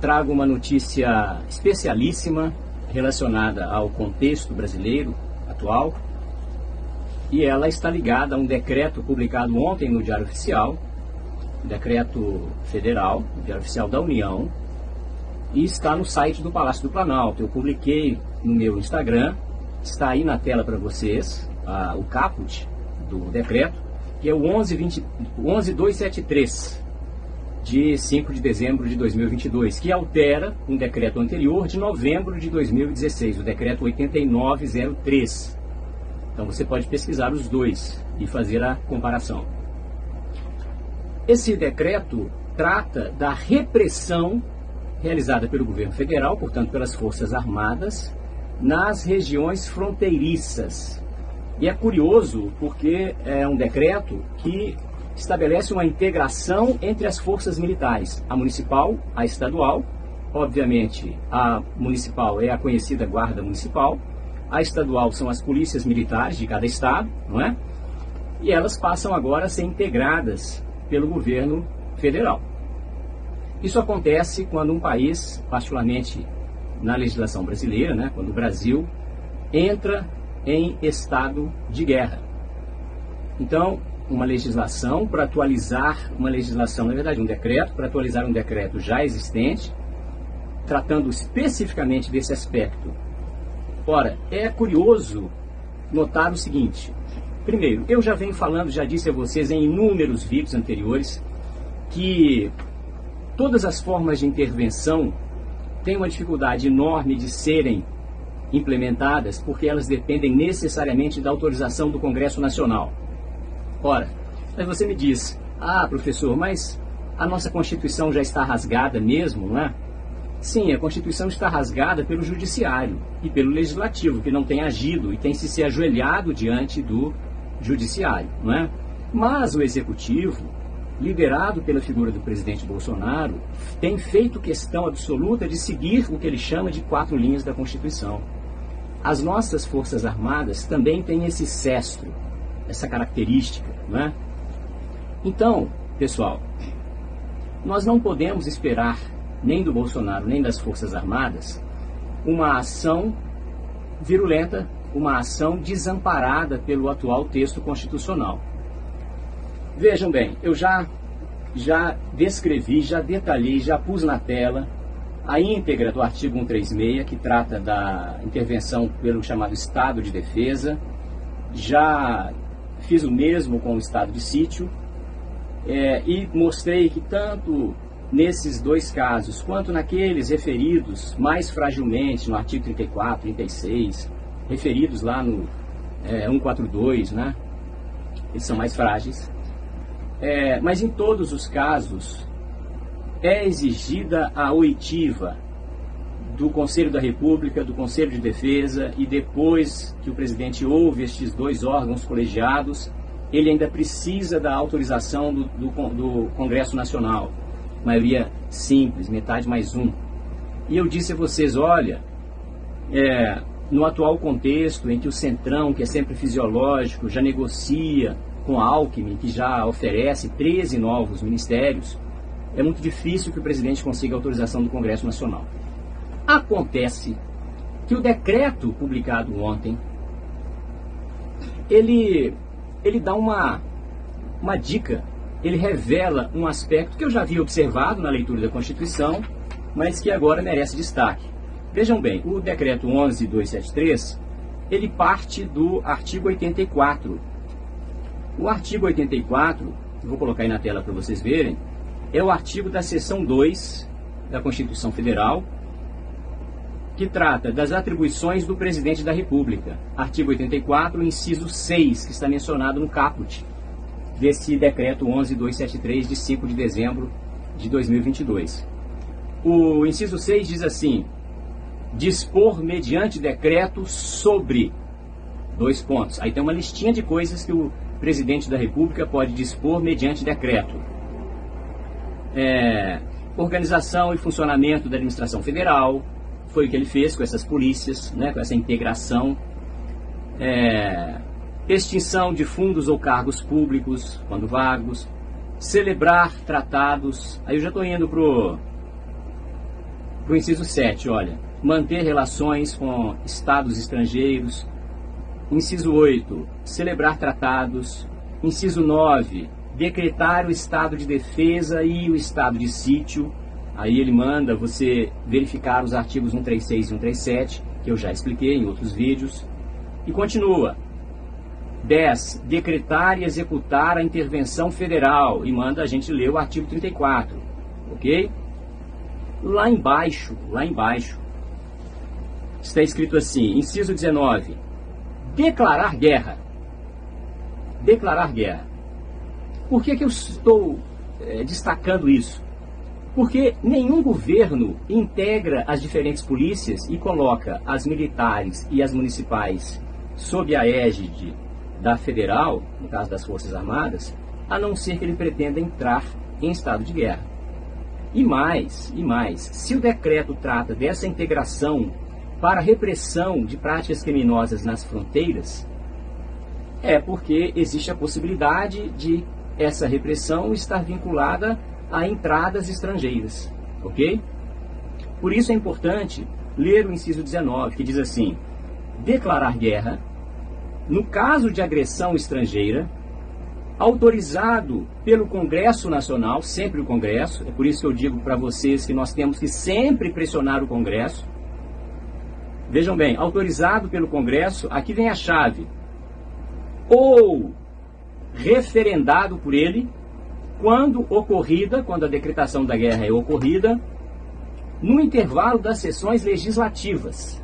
trago uma notícia especialíssima relacionada ao contexto brasileiro atual, e ela está ligada a um decreto publicado ontem no Diário Oficial, decreto federal, Diário Oficial da União, e está no site do Palácio do Planalto. Eu publiquei no meu Instagram, está aí na tela para vocês, o caput do decreto, que é o 11273, de 5 de dezembro de 2022, que altera um decreto anterior de novembro de 2016, o decreto 8903. Então você pode pesquisar os dois e fazer a comparação. Esse decreto trata da repressão realizada pelo governo federal, portanto pelas Forças Armadas, nas regiões fronteiriças. E é curioso porque é um decreto que estabelece uma integração entre as forças militares, a municipal, a estadual. Obviamente, a municipal é a conhecida Guarda Municipal, a estadual são as polícias militares de cada estado, não é? E elas passam agora a ser integradas pelo governo federal. Isso acontece quando um país, particularmente na legislação brasileira, né, quando o Brasil entra em estado de guerra. Então, uma legislação para atualizar uma legislação, na verdade um decreto, para atualizar um decreto já existente, tratando especificamente desse aspecto. Ora, é curioso notar o seguinte. Primeiro, eu já venho falando, já disse a vocês em inúmeros vídeos anteriores, que todas as formas de intervenção têm uma dificuldade enorme de serem implementadas porque elas dependem necessariamente da autorização do Congresso Nacional. Ora, aí você me diz, professor, mas a nossa Constituição já está rasgada mesmo, não é? Sim, a Constituição está rasgada pelo Judiciário e pelo Legislativo, que não tem agido e tem se ajoelhado diante do Judiciário, não é? Mas o Executivo, liderado pela figura do presidente Bolsonaro, tem feito questão absoluta de seguir o que ele chama de 4 linhas da Constituição. As nossas Forças Armadas também têm esse cestro, essa característica, não é? Então, pessoal, nós não podemos esperar nem do Bolsonaro, nem das Forças Armadas, uma ação virulenta, uma ação desamparada pelo atual texto constitucional. Vejam bem, eu já descrevi, já detalhei, já pus na tela a íntegra do artigo 136, que trata da intervenção pelo chamado Estado de Defesa. Já fiz o mesmo com o Estado de Sítio, e mostrei que tanto nesses dois casos, quanto naqueles referidos mais fragilmente no artigo 34, 36, referidos lá no 142, né? Eles são mais frágeis. Mas em todos os casos é exigida a oitiva do Conselho da República, do Conselho de Defesa, e depois que o presidente ouve estes dois órgãos colegiados, ele ainda precisa da autorização do Congresso Nacional. Maioria simples, metade mais um. E eu disse a vocês, olha, no atual contexto em que o Centrão, que é sempre fisiológico, já negocia com a Alckmin, que já oferece 13 novos ministérios, é muito difícil que o presidente consiga a autorização do Congresso Nacional. Acontece que o decreto publicado ontem, ele dá uma dica. Ele revela um aspecto que eu já havia observado na leitura da Constituição, mas que agora merece destaque. Vejam bem, o decreto 11273, ele parte do artigo 84. O artigo 84, vou colocar aí na tela para vocês verem, é o artigo da seção 2 da Constituição Federal, que trata das atribuições do presidente da República. Artigo 84, inciso 6, que está mencionado no caput desse decreto 11273 de 5 de dezembro de 2022. O inciso 6 diz assim: dispor mediante decreto sobre... Dois pontos. Aí tem uma listinha de coisas que o presidente da República pode dispor mediante decreto. Organização e funcionamento da administração federal, foi o que ele fez com essas polícias, né, com essa integração. Extinção de fundos ou cargos públicos, quando vagos, celebrar tratados. Aí eu já estou indo Para o inciso 7, olha, manter relações com estados estrangeiros. Inciso 8, celebrar tratados. Inciso 9, decretar o estado de defesa e o estado de sítio. Aí ele manda você verificar os artigos 136 e 137, que eu já expliquei em outros vídeos. E continua. 10. Decretar e executar a intervenção federal. E manda a gente ler o artigo 34. Ok? Lá embaixo, está escrito assim, inciso 19. Declarar guerra. Declarar guerra. Por que eu estou destacando isso? Porque nenhum governo integra as diferentes polícias e coloca as militares e as municipais sob a égide da federal, no caso das Forças Armadas, a não ser que ele pretenda entrar em estado de guerra. E mais, se o decreto trata dessa integração para repressão de práticas criminosas nas fronteiras, é porque existe a possibilidade de essa repressão estar vinculada a entradas estrangeiras, ok? Por isso é importante ler o inciso 19, que diz assim: declarar guerra, no caso de agressão estrangeira, autorizado pelo Congresso Nacional, sempre o Congresso, é por isso que eu digo para vocês que nós temos que sempre pressionar o Congresso. Vejam bem, autorizado pelo Congresso, aqui vem a chave, ou referendado por ele, quando a decretação da guerra é ocorrida, no intervalo das sessões legislativas.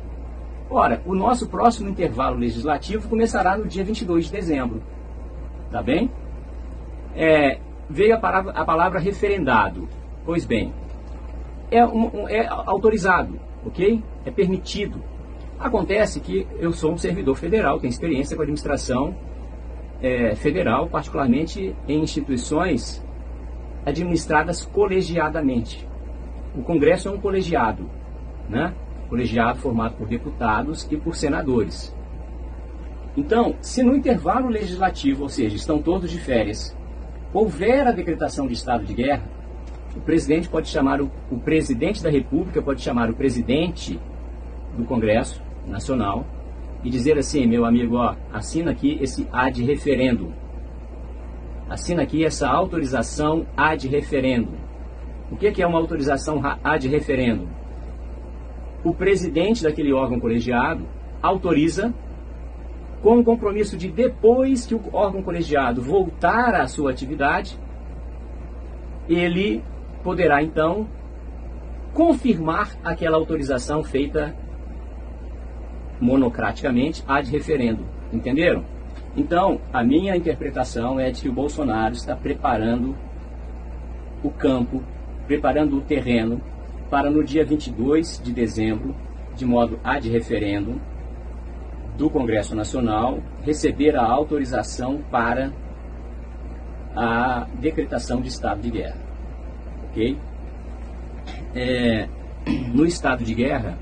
Ora, o nosso próximo intervalo legislativo começará no dia 22 de dezembro. Tá bem? Veio a palavra referendado. Pois bem, é autorizado, ok? É permitido. Acontece que eu sou um servidor federal, tenho experiência com a administração federal, particularmente em instituições administradas colegiadamente. O Congresso é um colegiado, né? Colegiado formado por deputados e por senadores. Então, se no intervalo legislativo, ou seja, estão todos de férias, houver a decretação de estado de guerra, o presidente pode chamar o presidente da República, pode chamar o presidente do Congresso Nacional e dizer assim: meu amigo, ó, assina aqui esse ad referendo. Assina aqui essa autorização ad referendo. O que é uma autorização ad referendo? O presidente daquele órgão colegiado autoriza, com o compromisso de, depois que o órgão colegiado voltar à sua atividade, ele poderá então confirmar aquela autorização feita monocraticamente ad referendo. Entenderam? Então, a minha interpretação é de que o Bolsonaro está preparando o campo, preparando o terreno para no dia 22 de dezembro, de modo ad referendo, do Congresso Nacional, receber a autorização para a decretação de estado de guerra. Ok? No estado de guerra,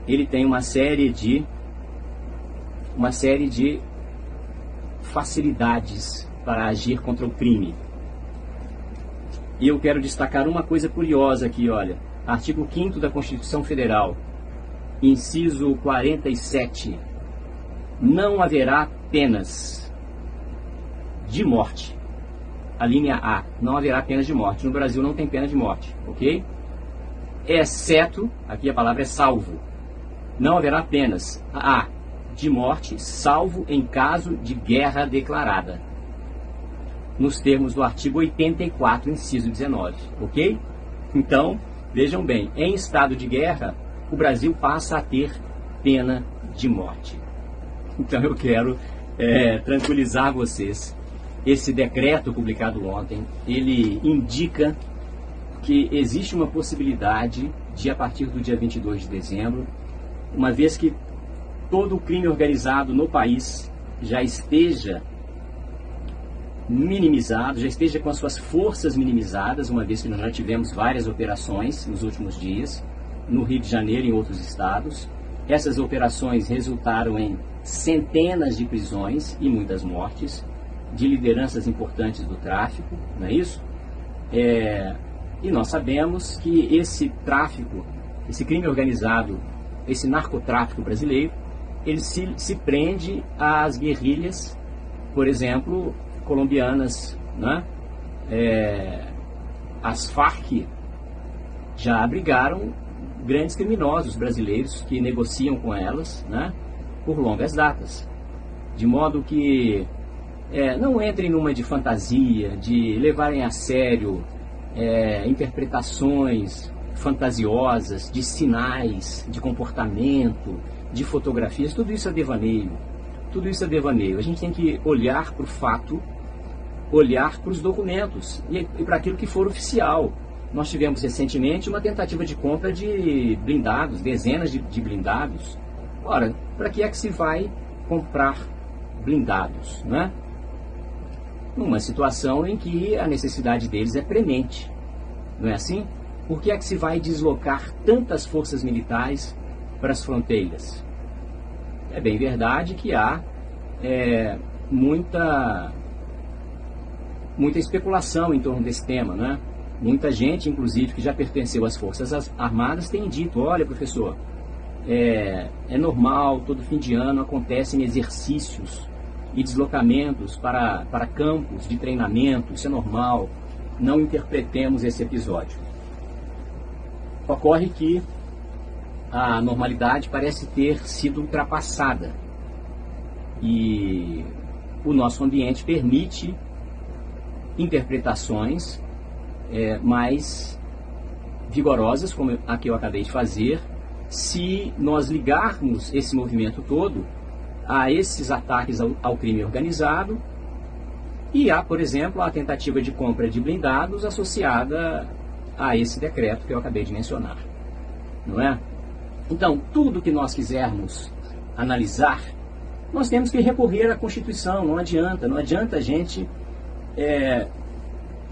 ele tem uma série de facilidades para agir contra o crime. E eu quero destacar uma coisa curiosa aqui, olha. Artigo 5º da Constituição Federal, inciso 47. Não haverá penas de morte. A linha A, não haverá penas de morte. No Brasil não tem pena de morte, ok? Exceto, aqui a palavra é salvo. Não haverá penas de morte, salvo em caso de guerra declarada, nos termos do artigo 84, inciso 19, ok? Então, vejam bem, em estado de guerra, o Brasil passa a ter pena de morte. Então eu quero tranquilizar vocês. Esse decreto publicado ontem, ele indica que existe uma possibilidade de, a partir do dia 22 de dezembro, uma vez que todo o crime organizado no país já esteja minimizado, já esteja com as suas forças minimizadas, uma vez que nós já tivemos várias operações nos últimos dias, no Rio de Janeiro e em outros estados. Essas operações resultaram em centenas de prisões e muitas mortes de lideranças importantes do tráfico, não é isso? E nós sabemos que esse tráfico, esse crime organizado, esse narcotráfico brasileiro, ele se prende às guerrilhas, por exemplo, colombianas, né? As Farc já abrigaram grandes criminosos brasileiros que negociam com elas, né, por longas datas. De modo que não entrem numa de fantasia, de levarem a sério interpretações fantasiosas de sinais, de comportamento, de fotografias. Tudo isso é devaneio. Tudo isso é devaneio. A gente tem que olhar para o fato, olhar para os documentos e para aquilo que for oficial. Nós tivemos recentemente uma tentativa de compra de blindados, dezenas de blindados. Ora, para que é que se vai comprar blindados, né? Numa situação em que a necessidade deles é premente, não é assim? Por que é que se vai deslocar tantas forças militares para as fronteiras? É bem verdade que há muita especulação em torno desse tema, né? Muita gente, inclusive, que já pertenceu às Forças Armadas, tem dito: olha, professor, é normal, todo fim de ano acontecem exercícios e deslocamentos para campos de treinamento, isso é normal, não interpretemos esse episódio. Ocorre que a normalidade parece ter sido ultrapassada e o nosso ambiente permite interpretações mais vigorosas, como a que eu acabei de fazer, se nós ligarmos esse movimento todo a esses ataques ao crime organizado e a, por exemplo, a tentativa de compra de blindados associada a esse decreto que eu acabei de mencionar, não é? Então, tudo que nós quisermos analisar, nós temos que recorrer à Constituição. Não adianta a gente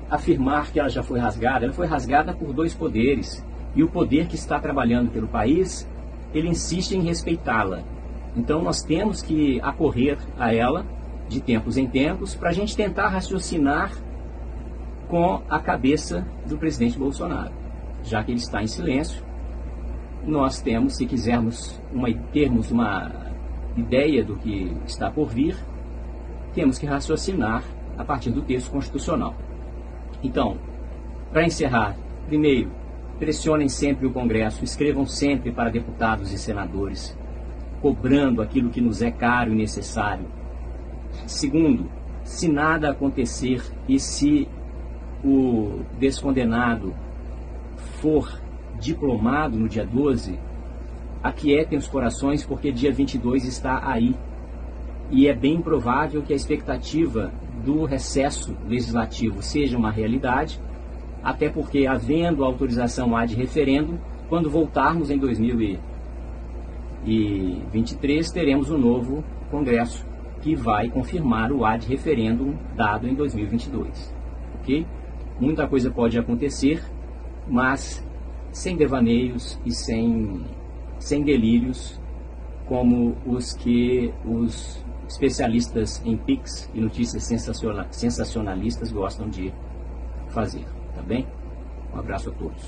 afirmar que ela já foi rasgada. Ela foi rasgada por dois poderes, e o poder que está trabalhando pelo país, ele insiste em respeitá-la. Então nós temos que acorrer a ela de tempos em tempos para a gente tentar raciocinar com a cabeça do presidente Bolsonaro. Já que ele está em silêncio, nós temos, se quisermos termos uma ideia do que está por vir, temos que raciocinar a partir do texto constitucional. Então, para encerrar, primeiro, pressionem sempre o Congresso, escrevam sempre para deputados e senadores, cobrando aquilo que nos é caro e necessário. Segundo, se nada acontecer e se o descondenado for diplomado no dia 12, aquietem os corações, porque dia 22 está aí. E é bem provável que a expectativa do recesso legislativo seja uma realidade, até porque, havendo autorização ad referendum, quando voltarmos em 2023, teremos um novo Congresso que vai confirmar o ad referendum dado em 2022. Ok? Muita coisa pode acontecer, mas sem devaneios e sem delírios como os que os especialistas em PICs e notícias sensacionalistas gostam de fazer, tá bem? Um abraço a todos.